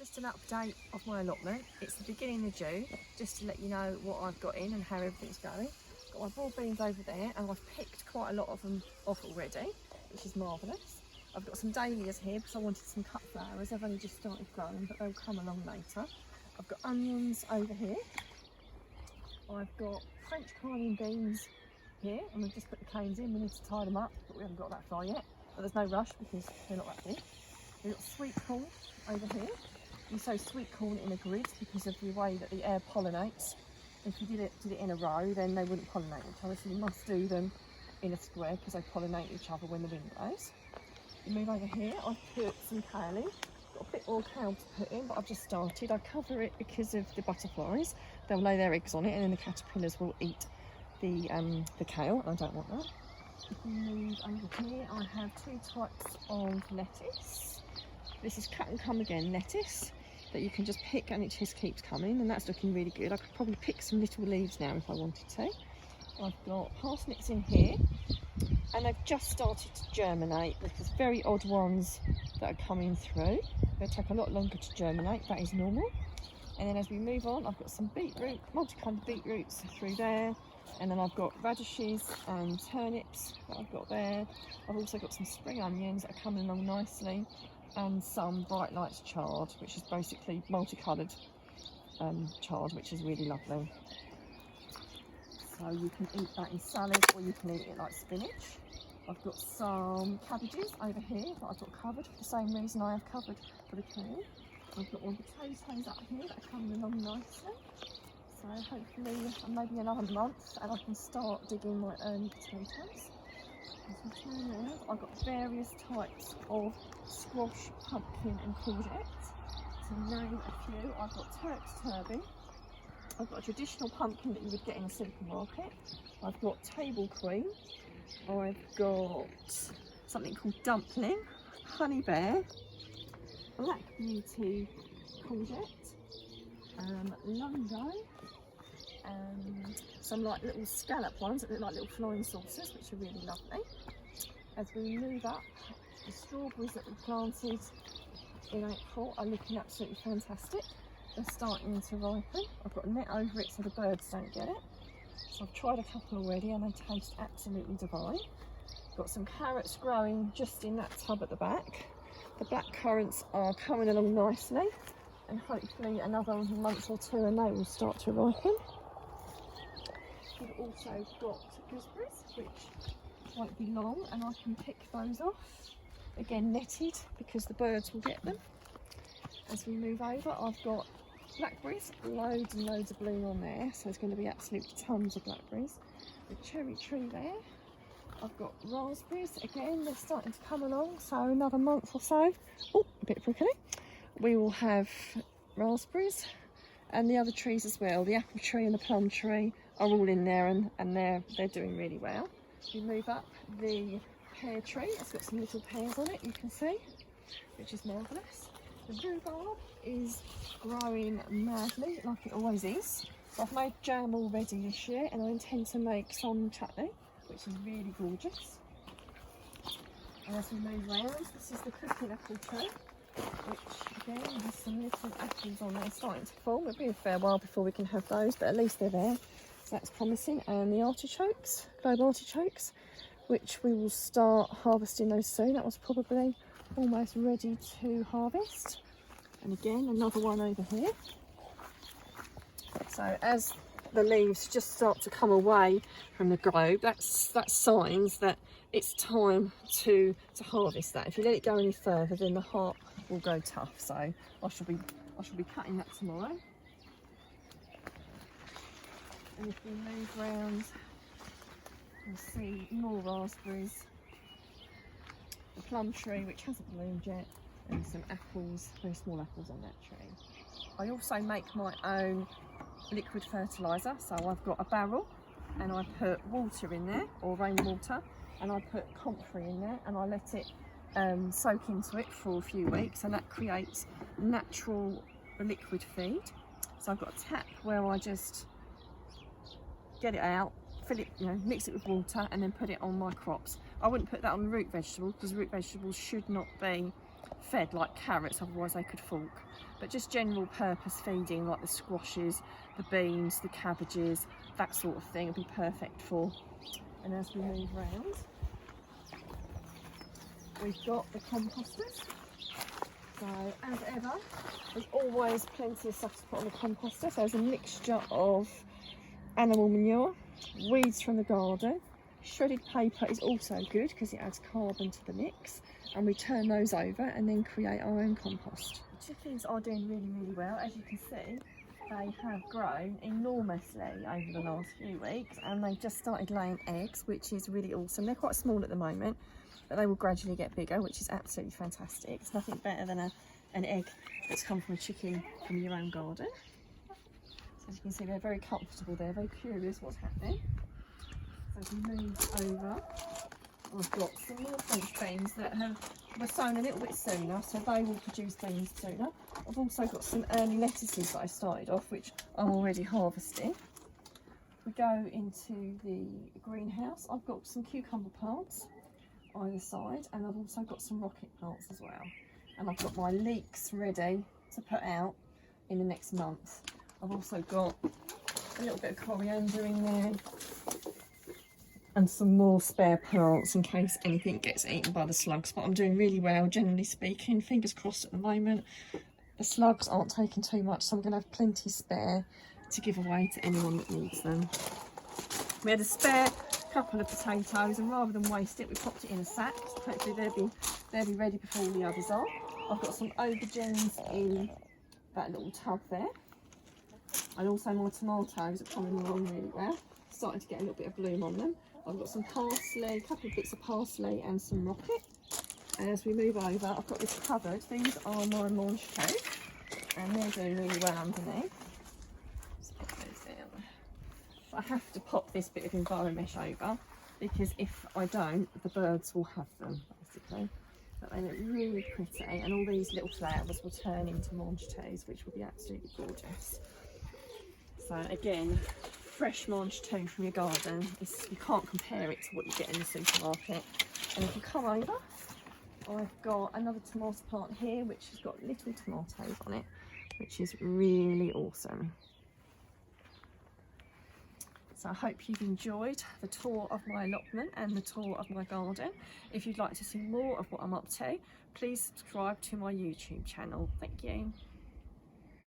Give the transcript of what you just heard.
just an update of my allotment. It's the beginning of June, just to let you know what I've got in and how everything's going. Got my broad beans over there, and I've picked quite a lot of them off already, which is marvellous. I've got some dahlias here because I wanted some cut flowers. They've only just started growing, but they'll come along later. I've got onions over here. I've got French carling beans here, and we've just put the canes in. We need to tie them up, but we haven't got that far yet. But there's no rush because they're not that big. We've got sweet corn over here. You sow sweet corn in a grid because of the way that the air pollinates. If you did it in a row, then they wouldn't pollinate each other, so you must do them in a square because they pollinate each other when the wind blows. You move over here, I've put some kale. Got a bit more kale to put in, but I've just started. I cover it because of the butterflies. They'll lay their eggs on it, and then the caterpillars will eat the kale, and I don't want that. If you move over here, I have two types of lettuce. This is cut and come again lettuce that you can just pick, and it just keeps coming, and that's looking really good. I could probably pick some little leaves now if I wanted to. I've got parsnips in here, and they've just started to germinate. There's very odd ones that are coming through. They take a lot longer to germinate, that is normal. And then as we move on, I've got some beetroot, multicoloured beetroots through there. And then I've got radishes and turnips that I've got there. I've also got some spring onions that are coming along nicely, and some bright lights chard, which is basically multicoloured chard, which is really lovely. So you can eat that in salad, or you can eat it like spinach. I've got some cabbages over here that I've got covered for the same reason I have covered for the kale. I've got all the potatoes up here that are coming along nicely. So hopefully maybe another month and I can start digging my own potatoes. As we turn around, I've got various types of squash, pumpkin and courgette. To name a few, I've got Turk's turvy. I've got a traditional pumpkin that you would get in a supermarket. I've got table queen. I've got something called dumpling, honey bear, black beauty courgette, lungo, and some like little scallop ones that look like little flying saucers, which are really lovely. As we move up, the strawberries that we planted in April are looking absolutely fantastic. They're starting to ripen. I've got a net over it so the birds don't get it. So I've tried a couple already and they taste absolutely divine. Got some carrots growing just in that tub at the back. The black currants are coming along nicely, and hopefully another month or two and they will start to ripen. We've also got gooseberries, which won't be long, and I can pick those off. Again, netted because the birds will get them. As we move over, I've got blackberries, loads and loads of bloom on there, so there's going to be absolutely tons of blackberries. The cherry tree there. I've got raspberries, again they're starting to come along, so another month or so, oh, a bit prickly, we will have raspberries, and the other trees as well. The apple tree and the plum tree are all in there, and they're doing really well. We move up, the pear tree, it's got some little pears on it, you can see, which is marvellous. The rhubarb is growing madly, like it always is. So I've made jam already this year, and I intend to make some chutney, which is really gorgeous. And as we move round, this is the cooking apple tree, which again has some little apples on there starting to form. It'll be a fair while before we can have those, but at least they're there, so that's promising. And the artichokes, globe artichokes, which we will start harvesting those soon. That was probably almost ready to harvest. And again, another one over here. So as the leaves just start to come away from the globe, that's signs that it's time to harvest that. If you let it go any further, then the heart will go tough. So I shall be cutting that tomorrow. And if we move round, you'll see more raspberries, the plum tree which hasn't bloomed yet, and some apples, very small apples on that tree. I also make my own liquid fertilizer, so I've got a barrel and I put water in there, or rainwater, and I put comfrey in there, and I let it soak into it for a few weeks, and that creates natural liquid feed. So I've got a tap where I just get it out, fill it, mix it with water, and then put it on my crops. I wouldn't put that on root vegetables because root vegetables should not be fed like carrots, otherwise they could fork. But just general purpose feeding like the squashes, the beans, the cabbages, that sort of thing would be perfect for. And as we move round, we've got the composters. So as ever, there's always plenty of stuff to put on the composter. So there's a mixture of animal manure, weeds from the garden. Shredded paper is also good because it adds carbon to the mix, and we turn those over and then create our own compost. The chickens are doing really well. As you can see, they have grown enormously over the last few weeks, and they've just started laying eggs, which is really awesome. They're quite small at the moment, but they will gradually get bigger, which is absolutely fantastic. It's nothing better than an egg that's come from a chicken from your own garden. So as you can see, they're very comfortable there, very curious what's happening. So as we move over, I've got some more French beans that were sown a little bit sooner, so they will produce beans sooner. I've also got some early lettuces that I started off, which I'm already harvesting. We go into the greenhouse. I've got some cucumber plants either side, and I've also got some rocket plants as well. And I've got my leeks ready to put out in the next month. I've also got a little bit of coriander in there, and some more spare plants in case anything gets eaten by the slugs. But I'm doing really well, generally speaking. Fingers crossed at the moment. The slugs aren't taking too much, so I'm going to have plenty spare to give away to anyone that needs them. We had a spare couple of potatoes, and rather than waste it, we popped it in a sack. So hopefully they'll be ready before all the others are. I've got some aubergines in that little tub there. And also my tomatoes are coming along really well. Starting to get a little bit of bloom on them. I've got some parsley, a couple of bits of parsley and some rocket. And as we move over, I've got this covered. These are my mange toes, and they're doing really well underneath. Let's put those down. I have to pop this bit of enviromesh over, because if I don't, the birds will have them, basically. But they look really pretty, and all these little flowers will turn into mange toes, which will be absolutely gorgeous. So again, fresh mange toe from your garden, you can't compare it to what you get in the supermarket. And if you come over, I've got another tomato plant here which has got little tomatoes on it, which is really awesome. So I hope you've enjoyed the tour of my allotment and the tour of my garden. If you'd like to see more of what I'm up to, please subscribe to my YouTube channel. Thank you.